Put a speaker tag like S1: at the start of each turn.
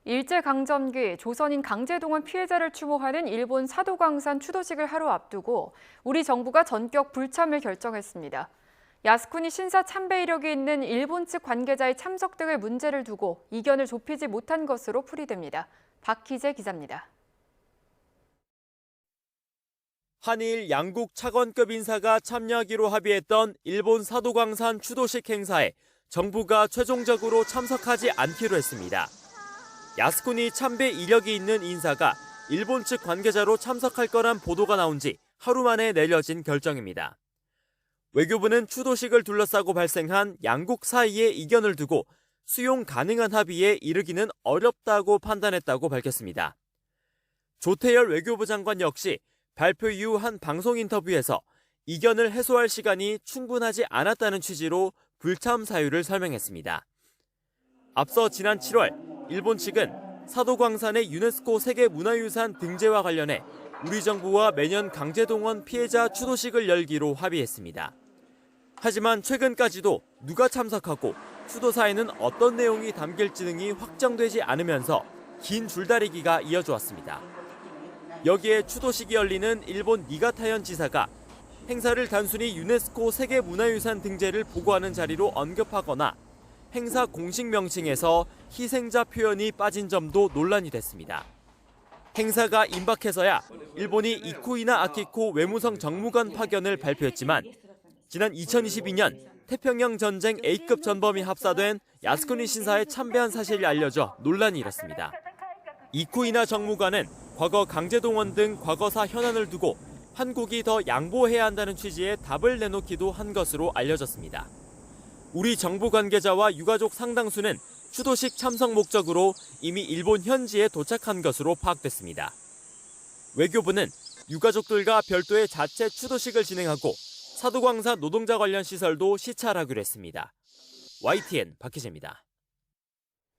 S1: 일제강점기 조선인 강제동원 피해자를 추모하는 일본 사도광산 추도식을 하루 앞두고 우리 정부가 전격 불참을 결정했습니다. 야스쿠니 신사 참배 이력이 있는 일본 측 관계자의 참석 등을 문제를 두고 이견을 좁히지 못한 것으로 풀이됩니다. 박희재 기자입니다.
S2: 한일 양국 차관급 인사가 참여하기로 합의했던 일본 사도광산 추도식 행사에 정부가 최종적으로 참석하지 않기로 했습니다. 야스쿠니 참배 이력이 있는 인사가 일본 측 관계자로 참석할 거란 보도가 나온 지 하루 만에 내려진 결정입니다. 외교부는 추도식을 둘러싸고 발생한 양국 사이의 이견을 두고 수용 가능한 합의에 이르기는 어렵다고 판단했다고 밝혔습니다. 조태열 외교부 장관 역시 발표 이후 한 방송 인터뷰에서 이견을 해소할 시간이 충분하지 않았다는 취지로 불참 사유를 설명했습니다. 앞서 지난 7월 일본 측은 사도광산의 유네스코 세계문화유산 등재와 관련해 우리 정부와 매년 강제동원 피해자 추도식을 열기로 합의했습니다. 하지만 최근까지도 누가 참석하고 추도사에는 어떤 내용이 담길지 등이 확정되지 않으면서 긴 줄다리기가 이어져왔습니다. 여기에 추도식이 열리는 일본 니가타현 지사가 행사를 단순히 유네스코 세계문화유산 등재를 보고하는 자리로 언급하거나 행사 공식 명칭에서 희생자 표현이 빠진 점도 논란이 됐습니다. 행사가 임박해서야 일본이 이쿠이나 아키코 외무성 정무관 파견을 발표했지만 지난 2022년 태평양 전쟁 A급 전범이 합사된 야스쿠니 신사에 참배한 사실이 알려져 논란이 일었습니다. 이쿠이나 정무관은 과거 강제동원 등 과거사 현안을 두고 한국이 더 양보해야 한다는 취지의 답을 내놓기도 한 것으로 알려졌습니다. 우리 정부 관계자와 유가족 상당수는 추도식 참석 목적으로 이미 일본 현지에 도착한 것으로 파악됐습니다. 외교부는 유가족들과 별도의 자체 추도식을 진행하고 사도광산 노동자 관련 시설도 시찰하기로 했습니다. YTN 박희재입니다.